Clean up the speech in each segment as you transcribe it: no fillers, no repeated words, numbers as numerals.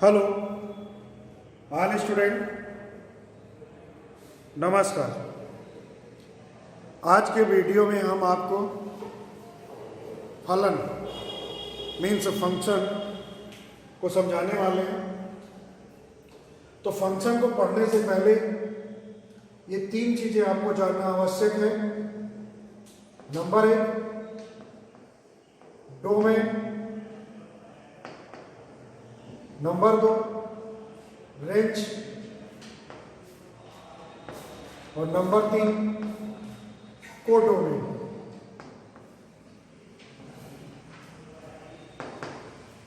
Hello all student, नमस्कार। आज के वीडियो में हम आपको फलन मीन्स फंक्शन को समझाने वाले हैं। तो फंक्शन को पढ़ने से पहले ये तीन चीज़ें आपको जानना आवश्यक है। नंबर 1 डोमेन, नंबर 2 रेंज और नंबर 3 कोडोमेन।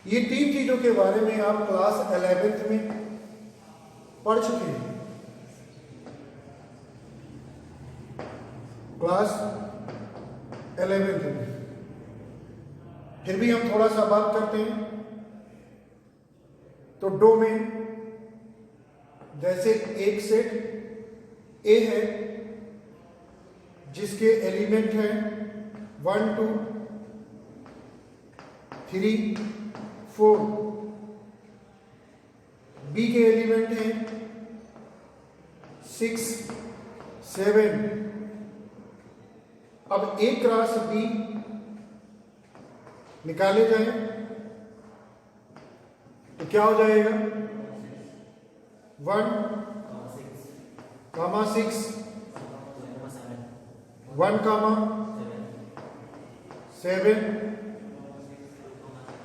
ये तीन चीजों के बारे में आप क्लास 11th में पढ़ चुके हैं। क्लास 11th में फिर भी हम थोड़ा सा बात करते हैं। तो डोमेन जैसे एक सेट ए है जिसके एलिमेंट हैं 1 2 3 4, बी के एलिमेंट हैं 6 7। अब ए क्रॉस बी निकाले जाएं तो क्या हो जाएगा? 1 कामा 6 1 कामा 7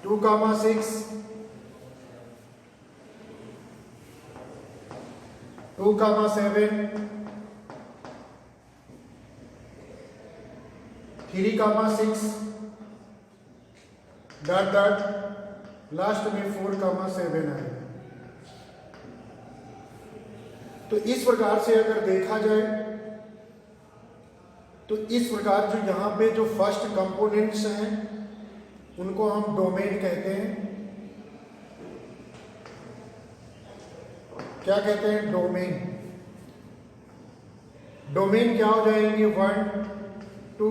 2 कामा 6 2 कामा 7 3 कामा 6 डॉट डॉट लास्ट में 4 कामा 7 है। तो इस प्रकार से अगर देखा जाए तो इस प्रकार जो यहां पे जो फर्स्ट कंपोनेंट्स हैं उनको हम डोमेन कहते हैं। क्या कहते हैं? डोमेन। डोमेन क्या हो जाएंगे? 1 2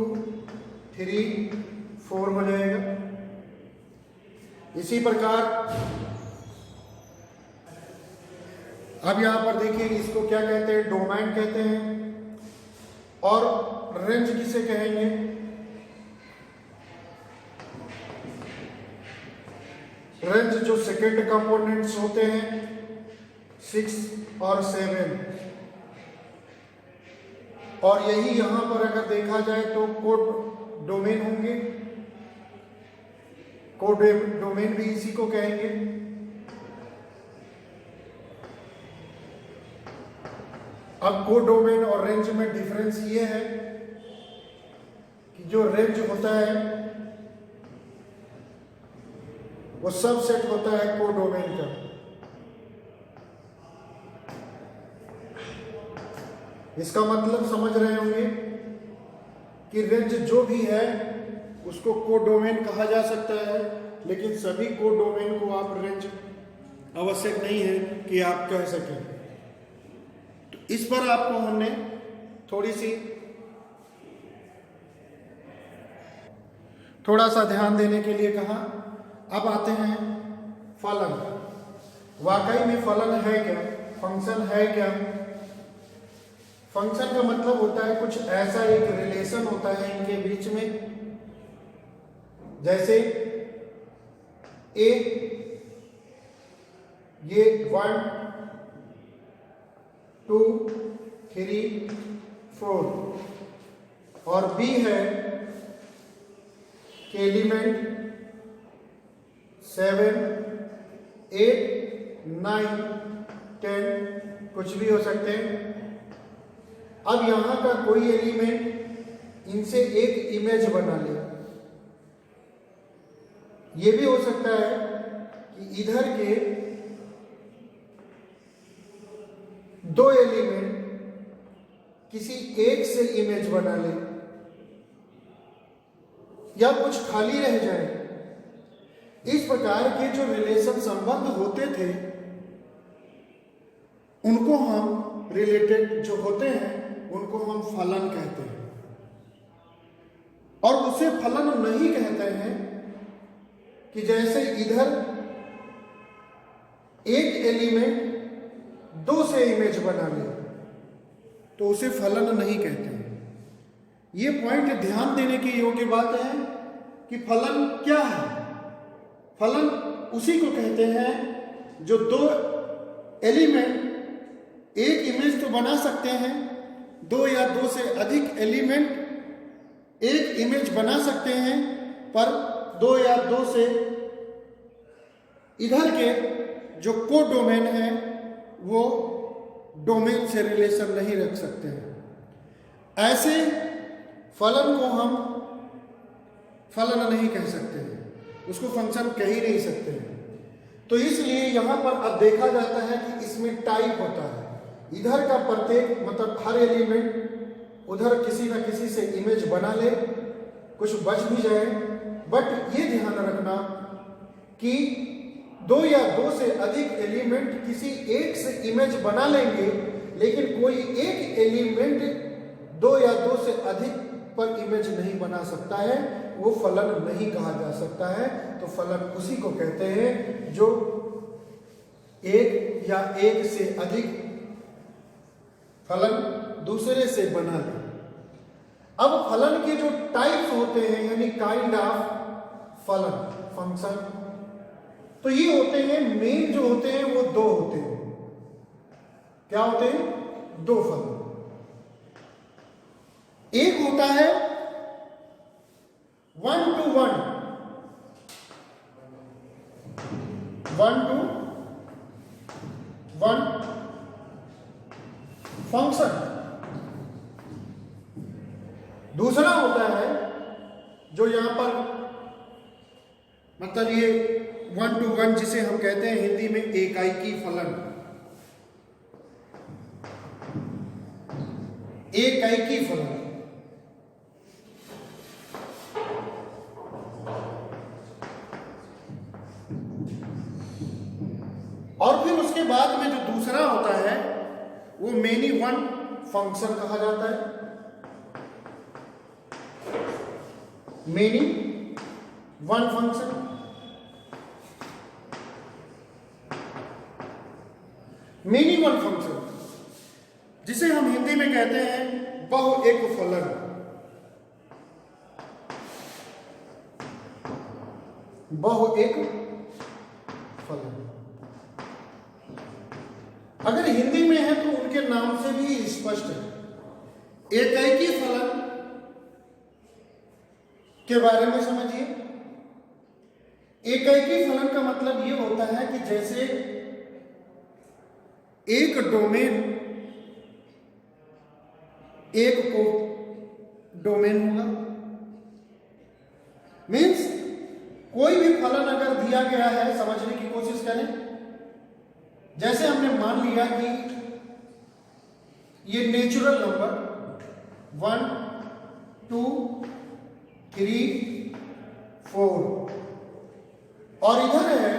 3 4 हो जाएगा। इसी प्रकार अब यहां पर देखिए, इसको क्या कहते हैं? डोमेन कहते हैं। और रेंज किसे कहेंगे? रेंज जो सेकेंड कंपोनेंट्स होते हैं 6 और 7। और यही यहां पर अगर देखा जाए तो कोड डोमेन होंगे। कोड डोमेन भी इसी को कहेंगे। अब कोड डोमेन और रेंज में डिफरेंस ये है कि जो रेंज होता है वो सबसेट होता है कोड डोमेन का। इसका मतलब समझ रहे होंगे कि रेंज जो भी है उसको कोड डोमेन कहा जा सकता है, लेकिन सभी कोड डोमेन को आप रेंज आवश्यक नहीं है कि आप कह सकें। तो इस पर आपको हमने थोड़ा सा ध्यान देने के लिए कहा। अब आते हैं फलन। वाकई में फलन है क्या? फंक्शन है क्या? फंक्शन का मतलब होता है कुछ ऐसा एक रिलेशन होता है इनके बीच में, जैसे ए ये 1 2 3 4 और बी है कि एलिमेंट 7 8 9 10 कुछ भी हो सकते हैं। अब यहां का कोई एलिमेंट इनसे एक इमेज बना ले। ये भी हो सकता है कि इधर के दो एलिमेंट किसी एक से इमेज बना ले या कुछ खाली रह जाए। इस प्रकार के जो रिलेशन संबंध होते थे उनको हम रिलेटेड जो होते हैं उनको हम फलन कहते हैं। और उसे फलन नहीं कहते हैं कि जैसे इधर एक एलिमेंट दो से इमेज बना ले तो उसे फलन नहीं कहते हैं। ये पॉइंट ध्यान देने की योग्य बात है कि फलन क्या है। फलन उसी को कहते हैं जो दो एलिमेंट एक इमेज तो बना सकते हैं, दो या दो से अधिक एलिमेंट एक इमेज बना सकते हैं, पर दो या दो से इधर के जो कोडोमेन है वो डोमेन से रिलेशन नहीं रख सकते हैं। ऐसे फलन को हम फलन नहीं कह सकते हैं, उसको फंक्शन कह ही नहीं सकते हैं। तो इसलिए यहां पर अब देखा जाता है कि इसमें टाइप होता है। इधर का प्रत्येक मतलब हर एलिमेंट उधर किसी न किसी से इमेज बना ले, कुछ बच भी जाए, बट ये ध्यान रखना कि दो या दो से अधिक एलिमेंट किसी एक से इमेज बना लेंगे, लेकिन कोई एक एलिमेंट दो या दो से अधिक पर इमेज नहीं बना सकता है, वो फलन नहीं कहा जा सकता है। तो फलन उसी को कहते हैं जो एक या एक से अधिक फलन दूसरे से बना ले। अब फलन के जो टाइप्स होते हैं यानी काइंड ऑफ फलन फंक्शन, तो ये होते हैं मेन जो होते हैं वो दो होते हैं। क्या होते हैं? दो फलन। एक होता है 1-to-1 फंक्शन। दूसरा होता है जो यहां पर मतलब ये 1-to-1 जिसे हम कहते हैं हिंदी में एकाएकी फलन। एकाएकी फलन और फिर उसके बाद में जो दूसरा होता है वो मेनी वन फंक्शन कहा जाता है। Many one function many one function जिसे हम हिंदी में कहते हैं बहु एक फलन। बहु एक फलन अगर हिंदी में है तो उनके नाम से भी स्पष्ट है। एकाएकी फलन के बारे में समझिए। एकाएकी फलन का मतलब यह होता है कि जैसे एक डोमेन एक को डोमेन होगा, मीन्स कोई भी फलन अगर दिया गया है, समझने की कोशिश करें। जैसे हमने मान लिया कि ये नेचुरल नंबर 1 2 3 4 और इधर है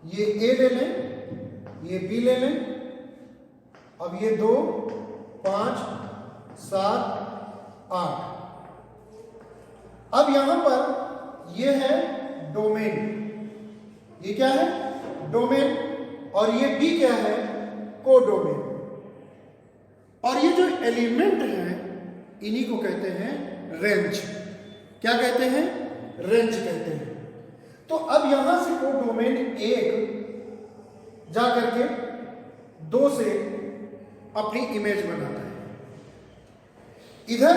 ये ए ले लें, ये बी ले लें, अब ये 2 5 7 8। अब यहां पर ये है डोमेन, ये क्या है? डोमेन। और ये बी क्या है? कोडोमेन। और ये जो एलिमेंट है इन्हीं को कहते हैं रेंज। क्या कहते हैं? रेंज कहते हैं। तो अब यहां से कोडोमेन एक जा करके 2 से अपनी इमेज बनाता है। इधर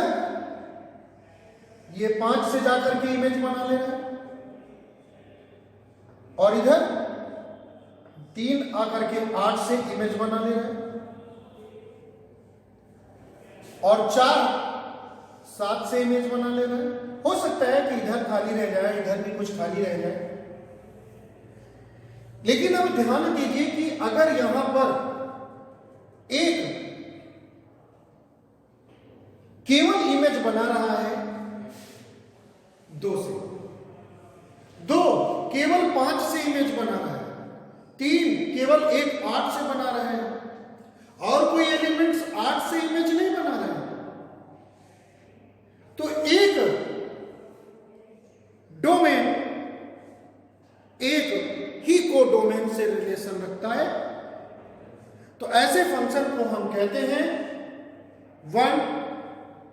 ये 5 से जाकर के इमेज बना ले रहा है और इधर 3 आकर के 8 से इमेज बना ले रहा है और 4 7 से इमेज बना ले रहा है। हो सकता है कि इधर खाली रह जाए, इधर भी कुछ खाली रह जाए, लेकिन अब ध्यान दीजिए कि अगर यहां पर एक केवल इमेज बना रहा है 2 से, 2 केवल 5 से इमेज बना रहा है, 3 केवल एक 8 से बना रहा है और कोई एलिमेंट्स 8 से इमेज नहीं बना रहे हैं, तो एक डोमेन एक ही डोमेन से रिलेशन रखता है, तो ऐसे फंक्शन को हम कहते हैं one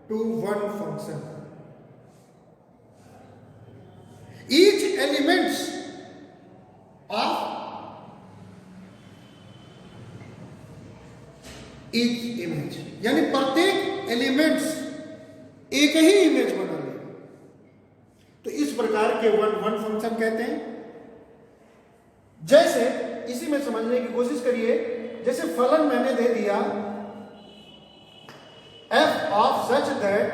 two one function. Each elements of each image, यानी प्रत्येक एलिमेंट्स एक ही इमेज बना ले, तो इस प्रकार के वन वन फंक्शन कहते हैं। जैसे इसी में समझने की कोशिश करिए, जैसे फलन मैंने दे दिया f of such that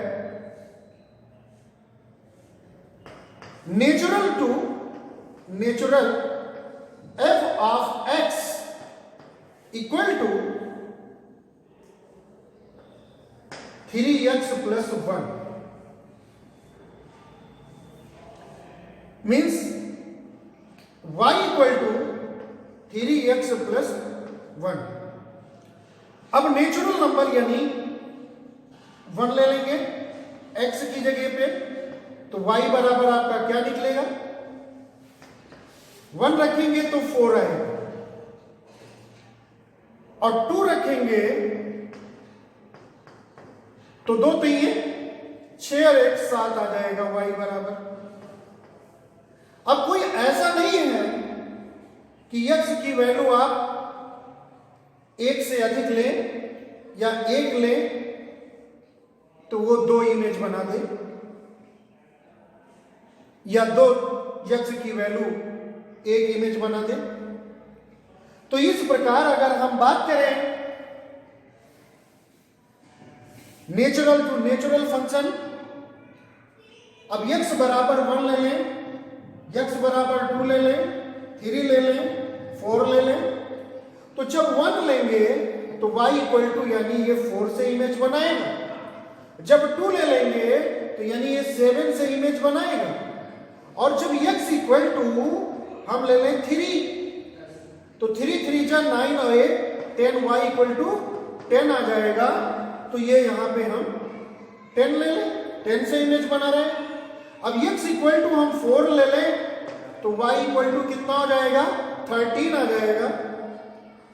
natural f of x equal to 3x plus 1 means y equal to 3x plus 1। अब नेचुरल नंबर यानी 1 ले लेंगे x की जगह पे, तो y बराबर आपका क्या निकलेगा, 1 रखेंगे तो 4 आएगा, और 2 रखेंगे तो 2 3 6 और 1 7 आ जाएगा y बराबर। अब कोई ऐसा नहीं है कि x की वैल्यू आप 1 से अधिक लें या 1 लें तो वो 2 इमेज बना दे, या 2 x की वैल्यू 1 इमेज बना दे। तो इस प्रकार अगर हम बात करें नेचुरल टू नेचुरल फंक्शन, अब x बराबर 1 ले लें, x बराबर 2 ले लें, 3 ले लें, 4 ले लें, तो जब 1 लेंगे तो y इक्वल टू यानी ये 4 से इमेज बनाएगा, जब 2 ले लेंगे तो यानी ये 7 से इमेज बनाएगा, और जब x इक्वल टू हम ले लें 3, तो 3 3 जा 9 और 8 10, y इक्वल टू 10 आ जाएगा। तो ये यहां पे हम 10 ले लें, 10 से इमेज बना रहे हैं। अब x इक्वल टू हम 4 ले लें तो y इक्वल टू कितना हो जाएगा, 13 आ जाएगा,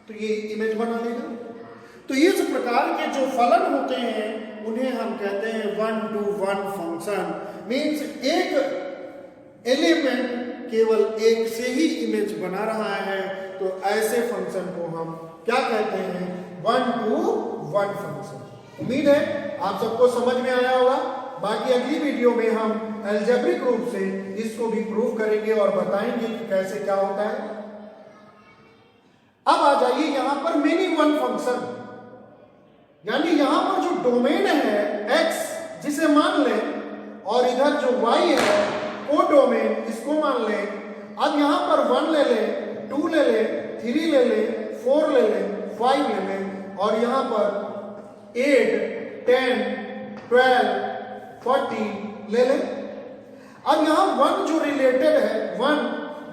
तो ये इमेज बना देगा। तो इस प्रकार के जो फलन होते हैं उन्हें हम कहते हैं 1 टू 1 फंक्शन। मीन्स एक एलिमेंट केवल एक से ही इमेज बना रहा है, तो ऐसे फंक्शन को हम क्या कहते हैं, 1 टू 1 फंक्शन। उम्मीद है आप सबको समझ में आया होगा। बाकी अगली वीडियो में हम अलजेब्रिक रूप से इसको भी प्रूव करेंगे और बताएंगे कि कैसे क्या होता है। अब आ जाइए यहां पर मेनी वन फंक्शन, यानी यहां पर जो डोमेन है x जिसे मान लें, और इधर जो y है वो डोमेन, इसको मान लें। अब यहां पर 1 ले लें, 2 ले लें, 3 ले लें, 4 ले लें, 5 ले लें, और यहां पर 8 10 12 40 ले लें। अब यहां 1 जो रिलेटेड है, 1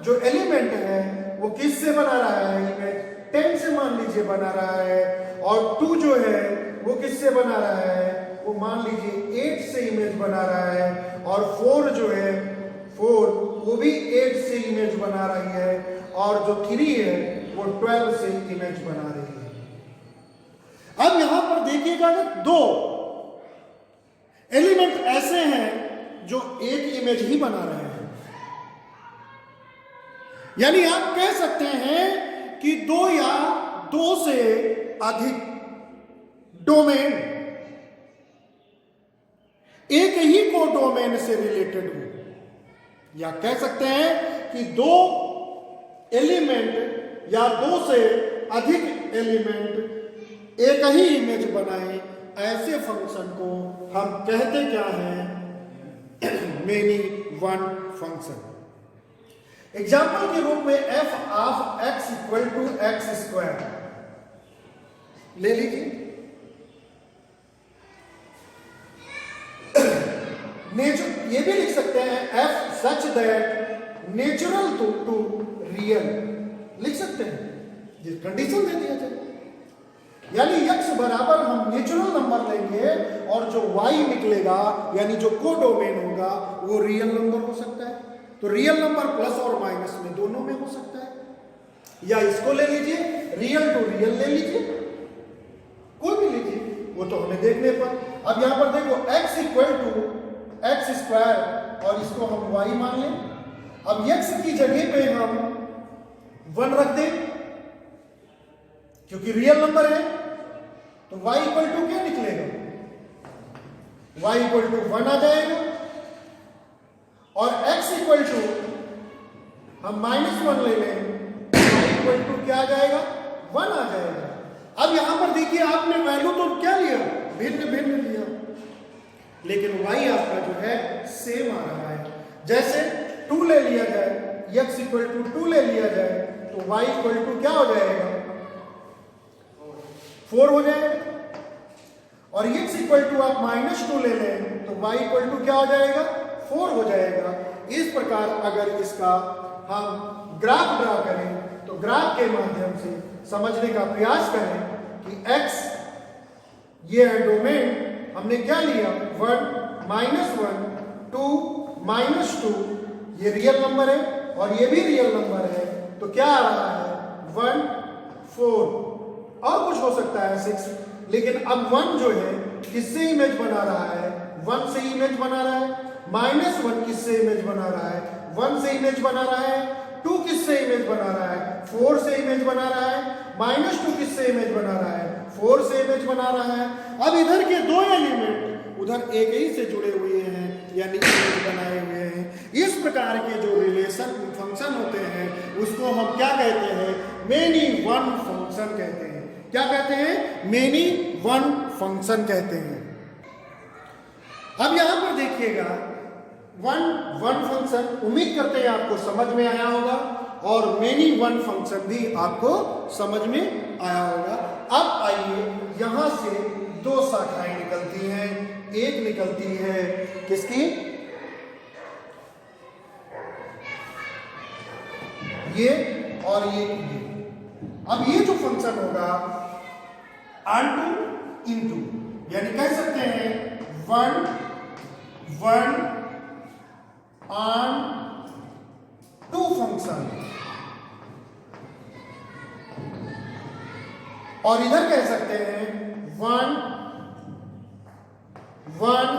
जो एलिमेंट है वो किससे बना रहा है इमेज, 10 से मान लीजिए बना रहा है, और 2 जो है वो किससे बना रहा है, वो मान लीजिए 8 से इमेज बना रहा है, और 4 जो है 4 वो भी 8 से इमेज बना रही है, और जो 3 है वो 12 से इमेज बना रही है। अब यहां पर देखिएगा ना, 2 एलिमेंट ऐसे हैं जो एक इमेज ही बना रहे हैं, यानी आप कह सकते हैं कि 2 या 2 से अधिक डोमेन एक ही को डोमेन से रिलेटेड हो, या कह सकते हैं कि 2 एलिमेंट या 2 से अधिक एलिमेंट एक ही इमेज बनाए, ऐसे फंक्शन को हम कहते क्या हैं, मेनी वन फंक्शन। एग्जाम्पल के रूप में f of x equal to x square ले लीजिए। ये भी लिख सकते हैं f such that natural to real, लिख सकते हैं, जिस कंडीशन दे दिया जाए, यानी x बराबर हम नेचुरल नंबर लेंगे और जो y निकलेगा यानी जो कोडोमेन होगा वो रियल नंबर हो सकता है। तो रियल नंबर प्लस और माइनस में दोनों में हो सकता है। या इसको ले लीजिए, रियल टू रियल ले लीजिए, कोई भी लीजिए, वो तो हमें देखने पर। अब यहां पर देखो x equal to x square और इसको हम y मान लें। अब x की जगह पे हम 1 रख दें क्योंकि रियल नंबर है, तो y इक्वल टू क्या निकलेगा, y इक्वल टू 1 आ जाएगा और x इक्वल टू हम -1 ले लें, y इक्वल टू क्या आ जाएगा, 1 आ जाएगा। अब यहां पर देखिए आपने वैल्यू तो क्या लिया, भिन्न भिन्न लिया, लेकिन y आपका जो है सेम आ रहा है। जैसे 2 ले लिया जाए, x इक्वल टू 2 ले लिया जाए तो y इक्वल टू क्या हो जाएगा, 4 हो जाएगा। और x इक्वल टू आप -2 ले लें तो y इक्वल टू क्या हो जाएगा, 4 हो जाएगा। इस प्रकार अगर इसका हम ग्राफ ड्रा करें तो ग्राफ के माध्यम से समझने का प्रयास करें कि x ये है डोमेन, हमने क्या लिया 1 -1 2 -2, ये रियल नंबर है और ये भी रियल नंबर है, तो क्या आ रहा है 1 4, और कुछ हो सकता है 6, लेकिन अब 1 जो है किससे इमेज बना रहा है, 1 से इमेज बना रहा है, -1 किससे इमेज बना रहा है, 1 से इमेज बना रहा है, 2 किससे इमेज बना रहा है, 4 से इमेज बना रहा है, -2 किससे इमेज बना रहा है, 4 से इमेज बना रहा है। अब इधर के 2 एलिमेंट उधर एक ही से जुड़े हुए हैं, यानी इमेज बनाए हुए हैं। इस प्रकार के जो रिलेशन फंक्शन होते हैं उसको हम क्या कहते हैं, मेनी वन फंक्शन कहते हैं। क्या कहते हैं, मेनी वन फंक्शन कहते हैं। अब यहां पर देखिएगा वन फंक्शन, उम्मीद करते हैं आपको समझ में आया होगा, और मेनी वन फंक्शन भी आपको समझ में आया होगा। अब आइए यहां से 2 शाखाएं निकलती हैं, एक निकलती है किसकी, ये और ये। अब ये जो फंक्शन होगा ऑन इनटू, यानी कह सकते हैं 1 1 ऑन 2 फंक्शन, और इधर कह सकते हैं 1 1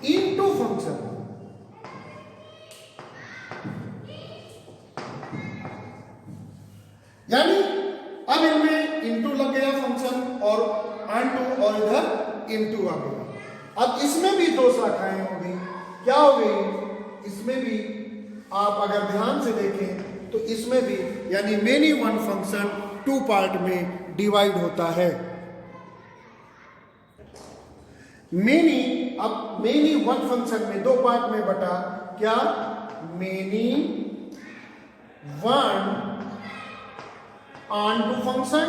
इनटू फंक्शन। यानी अब इनमें इनटू लग गया फंक्शन और ऑन 2 और इधर इनटू आ गया। अब इसमें भी 2 शाखाएं हो गई, क्या हो गई, इसमें भी आप अगर ध्यान से देखें तो इसमें भी, यानी मेनी वन फंक्शन 2 पार्ट में डिवाइड होता है। मेनी, अब मेनी वन फंक्शन में 2 पार्ट में बटा, क्या, मेनी वन ऑन 2 फंक्शन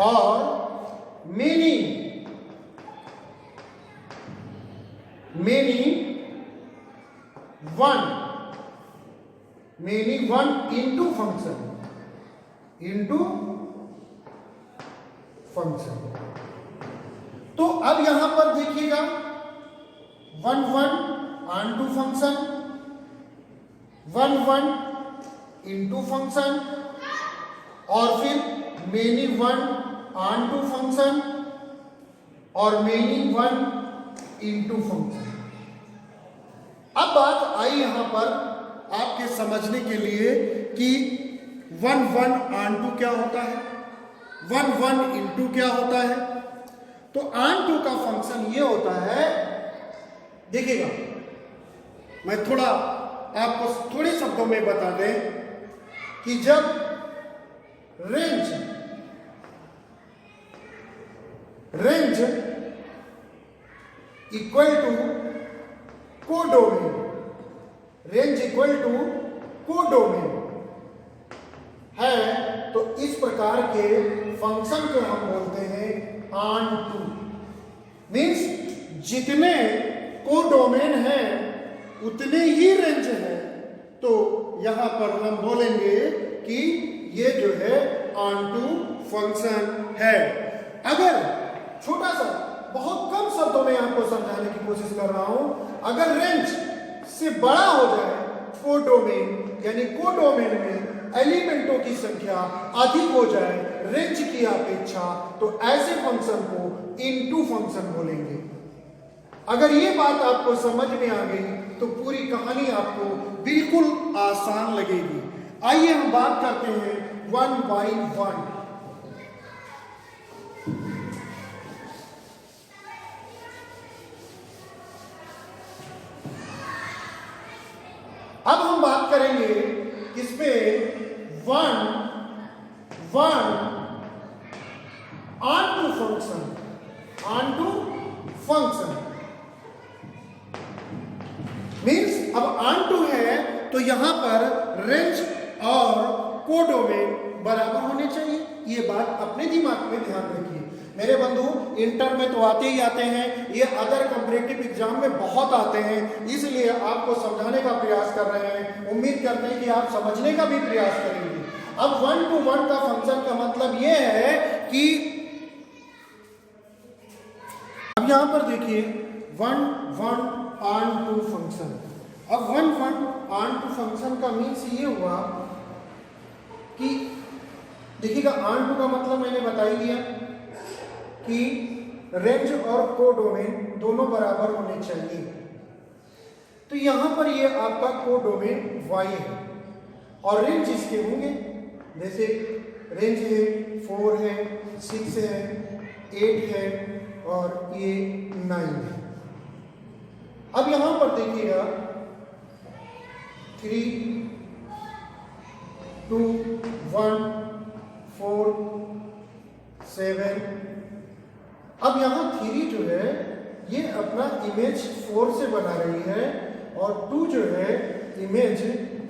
और मेनी वन इनटू फंक्शन। तो अब यहां पर देखिएगा 1 1 ऑन 2 फंक्शन, 1 1 इनटू फंक्शन, और फिर मेनी वन ऑन 2 फंक्शन और मेनी वन इनटू फंक्शन। अब बात आई यहां पर आपके समझने के लिए कि 1 1 ऑन 2 क्या होता है, 1 1 इनटू क्या होता है। तो ऑन 2 का फंक्शन ये होता है, देखिएगा मैं थोड़ा आपको थोड़े शब्दों में बता दें कि जब range equal to codomain, range equal to codomain है, तो इस प्रकार के फंक्शन को हम बोलते हैं ऑन 2। मीन्स जितने कोडोमेन हैं उतने ही रेंज है, तो यहां पर हम बोलेंगे कि ये जो है ऑन 2 फंक्शन है। अगर छोटा सा, बहुत कम शब्दों में आपको समझाने की कोशिश कर रहा हूं, अगर रेंज से बड़ा हो जाए कोडोमेन, यानी कोडोमेन में एलिमेंटों की संख्या अधिक हो जाए रेंज की अपेक्षा, तो ऐसे फंक्शन को इनटू फंक्शन बोलेंगे। अगर ये बात आपको समझ में आ गई तो पूरी कहानी आपको बिल्कुल आसान लगेगी। आइए हम बात करते हैं वन बाय वन। अब हम बात करेंगे किसपे, one onto function means अब ऑन टू है तो यहां पर रेंज और कोडोमेन बराबर होने चाहिए। ये बात अपने दिमाग में ध्यान रखिए मेरे बंधु, इंटर में तो आते ही आते हैं, ये अदर कॉम्पिटिटिव एग्जाम में बहुत आते हैं, इसलिए आपको समझाने का प्रयास कर रहे हैं। उम्मीद करते हैं कि आप समझने का भी प्रयास करेंगे। अब 1 to 1 का फंक्शन का मतलब ये है कि अब यहां पर देखिए 1 ऑन टू फंक्शन। अब 1 ऑन टू फंक्शन का मीन्स ये हुआ कि देखिएगा, ऑन टू का मतलब मैंने बता ही दिया कि रेंज और कोडोमेन दोनों बराबर होने चाहिए। तो यहां पर ये आपका कोडोमेन y है और रेंज इसके होंगे, जैसे रेंज है 4 है, 6 है, 8 है और ये 9 है। अब यहां पर देखिएगा 3 2 1 4 7। अब यहां 3 जो है ये अपना इमेज 4 से बना रही है और 2 जो है इमेज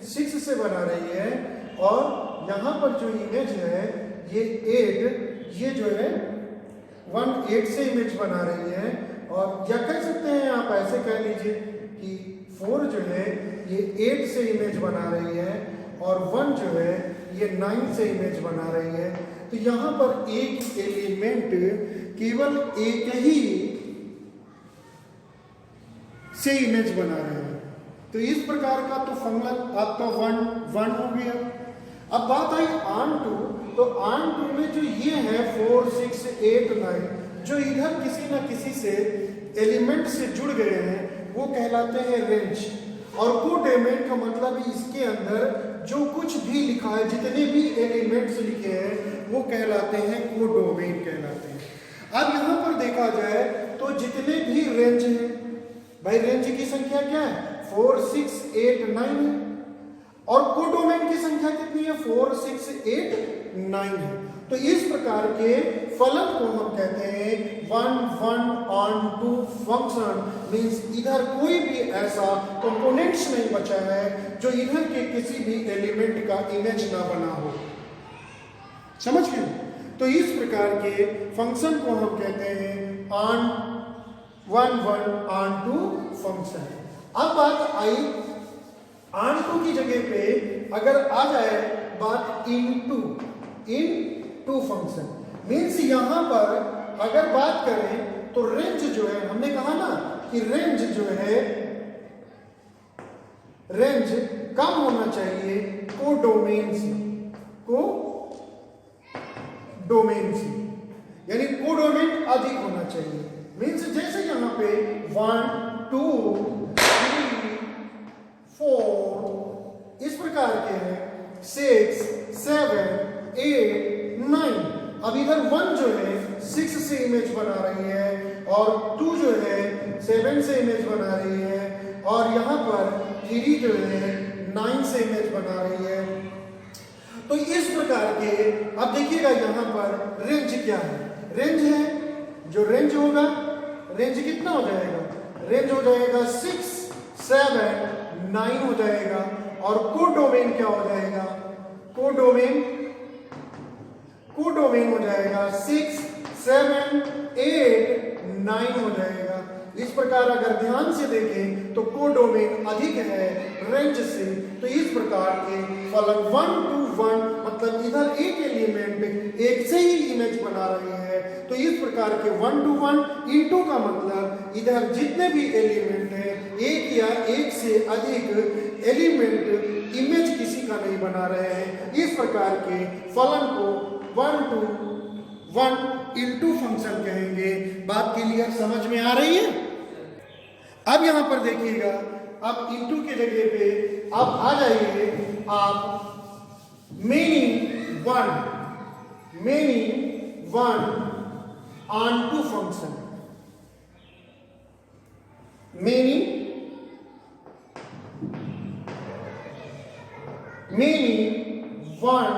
6 से बना रही है, और यहां पर जो इमेज है ये 8, ये जो है 1 8 से इमेज बना रही है। और या कह सकते हैं आप ऐसे कह लीजिए कि 4 जो है ये 8 से इमेज बना रही है और 1 जो है ये 9 से इमेज बना रही है। तो यहां पर एक एलिमेंट केवल एक ही से इमेज बना रहे हैं। तो इस प्रकार का तो फंक्शन आपका 1 हो गया। अब बात आई ऑन टू, तो ऑन टू में जो ये है 4 6 8 9 जो इधर किसी ना किसी से एलिमेंट से जुड़ गए हैं वो कहलाते हैं रेंज। और कोडोमेन का मतलब इसके अंदर जो कुछ भी लिखा है, जितने भी एलिमेंट्स लिखे हैं वो कहलाते हैं कोडोमेन कहलाते हैं। अब यहां पर देखा जाए तो जितने भी रेंज हैं, भाई रेंज की संख्या क्या है 4 6 8 9 है और कोडोमेन की संख्या कितनी है 4 6 8 9 है। तो इस प्रकार के फलन को हम कहते हैं 1 ऑन टू फंक्शन। मींस इधर कोई भी ऐसा कंपोनेंट्स नहीं बचा है जो इधर के किसी भी एलिमेंट का इमेज ना बना हो। समझ गए? तो इस प्रकार के फंक्शन को हम कहते हैं ऑन 1 ऑन टू फंक्शन। अब बात आई ऑन टू की जगह पे अगर आ जाए बात इनटू फंक्शन, मीन्स यहां पर अगर बात करें तो रेंज जो है, हमने कहा ना कि रेंज जो है रेंज कम होना चाहिए कोडोमेन से, यानी कोडोमेन अधिक होना चाहिए। मीन्स जैसे यहां पे 1 2 3 4 इस प्रकार के हैं, 6 7 8 9। अब इधर 1 जो है 6 से इमेज बना रही है और 2 जो है 7 से इमेज बना रही है और यहां पर 3 जो है 9 से इमेज बना रही है। तो इस प्रकार के अब देखिएगा यहां पर रेंज क्या है, रेंज है जो रेंज होगा, रेंज कितना हो जाएगा, रेंज हो जाएगा 6 7 9 हो जाएगा। और कोडोमेन क्या हो जाएगा, कोडोमेन हो जाएगा 6 7 8 9 हो जाएगा। इस प्रकार अगर ध्यान से देखें तो कोडोमेन अधिक है रेंज से, तो इस प्रकार के फलन 1 to 1 मतलब इधर एक एलिमेंट एक से ही इमेज बना रहे हैं, तो इस प्रकार के 1 to 1 इंटू का मतलब इधर जितने भी एलिमेंट हैं एक या एक से अधिक एलिमेंट इमेज किसी का नहीं बना रहे हैं। इस प्रकार के फलन को 1 to 1 इंटू फंक्शन कहेंगे। बात क्लियर समझ में आ रही है? अब यहां पर देखिएगा, अब इंटू के जगह पे आप आ जाइए, आप many one onto function, many one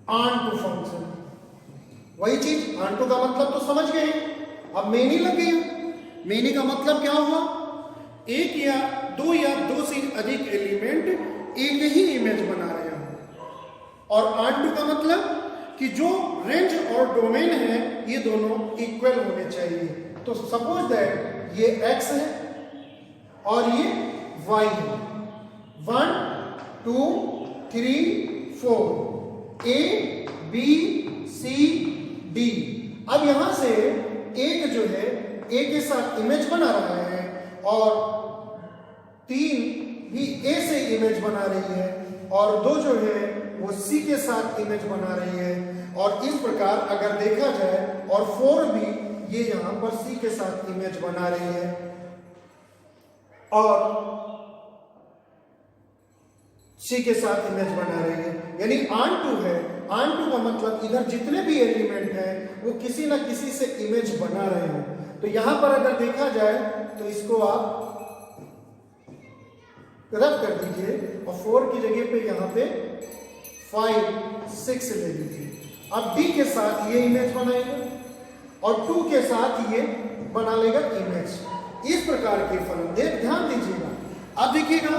onto function, वही चीज ऑन टू का मतलब तो समझ गए। अब मेनी लग गई, मेनी का मतलब क्या हुआ, एक या दो से अधिक एलिमेंट एक ही इमेज बना रहे हो। और ऑन टू का मतलब कि जो रेंज और डोमेन है ये दोनों इक्वल होने चाहिए। तो सपोज दैट ये x है और ये y है, 1 2 3 4 A B C D। अब यहां से एक जो है ए के साथ इमेज बना रहा है और 3 भी ए से इमेज बना रही है और 2 जो है वो सी के साथ इमेज बना रही है। और इस प्रकार अगर देखा जाए और 4 भी ये यहां पर सी के साथ इमेज बना रही है और सी के साथ इमेज बना रही है, यानी ऑन टू है। ऑन टू का मतलब इधर जितने भी एलिमेंट हैं वो किसी ना किसी से इमेज बना रहे हैं। तो यहां पर अगर देखा जाए तो इसको आप रद्द कर दीजिए और 4 की जगह पे यहां पे 5 6 ले लीजिए। अब डी के साथ ये इमेज बनाएगा और 2 के साथ ये बना लेगा इमेज। इस प्रकार के फलन ध्यान दीजिएगा। अब देखिएगा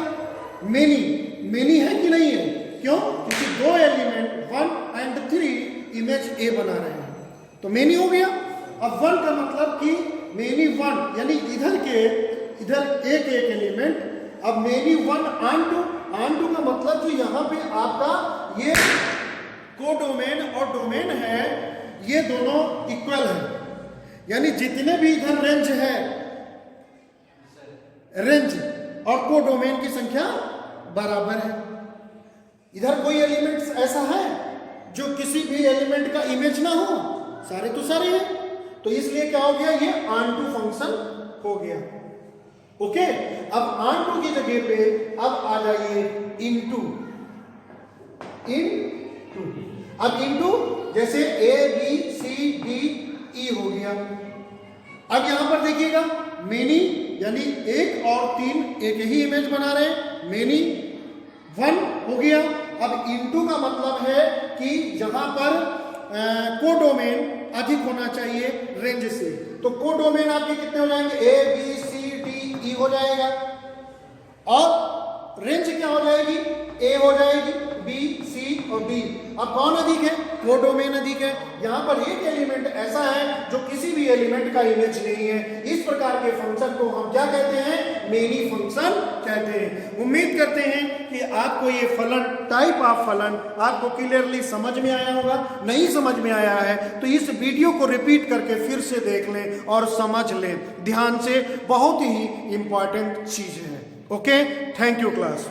मेनी है कि नहीं है, क्यों? क्योंकि 2 एलिमेंट 1 and 3 इमेज ए बना रहे हैं, तो मेनी हो गया। अब 1 का मतलब कि मेनी 1 यानी इधर एक एलिमेंट। अब मेनी 1 ऑन टू का मतलब कि यहां पे आपका ये कोडोमेन और डोमेन है ये दोनों इक्वल है, यानी जितने भी इधर रेंज और कोडोमेन की संख्या बराबर है। इधर कोई एलिमेंट्स ऐसा है जो किसी भी एलिमेंट का इमेज ना हो, सारे तो सारे हैं। तो इसलिए क्या हो गया, ये ऑन टू फंक्शन हो गया। ओके, अब ऑन टू की जगह पे अब आ जाइए इनटू। अब इनटू जैसे A B C D E हो गया। अब यहां पर देखिएगा मेनी यानी 1 और 3 एक ही इमेज बना रहे हैं, मेनी 1 हो गया। अब इनटू का मतलब है कि जहां पर कोडोमेन अधिक होना चाहिए रेंज से, तो कोडोमेन आपके कितने हो जाएंगे, A B C D E हो जाएगा और रेंज क्या हो जाएगी, ए हो जाएगी, बी सी और डी। अब कौन अधिक है, कोडोमेन अधिक है। यहां पर एक एलिमेंट ऐसा है जो किसी भी एलिमेंट का इमेज नहीं है। इस प्रकार के फंक्शन को हम क्या कहते हैं, मेनी फंक्शन कहते हैं। उम्मीद करते हैं कि आपको ये फलन, टाइप ऑफ फलन आपको क्लियरली समझ में आया होगा। नहीं समझ में आया है तो इस वीडियो को रिपीट करके फिर से देख लें और समझ लें ध्यान से, बहुत ही इंपॉर्टेंट चीज है। Okay, thank you class.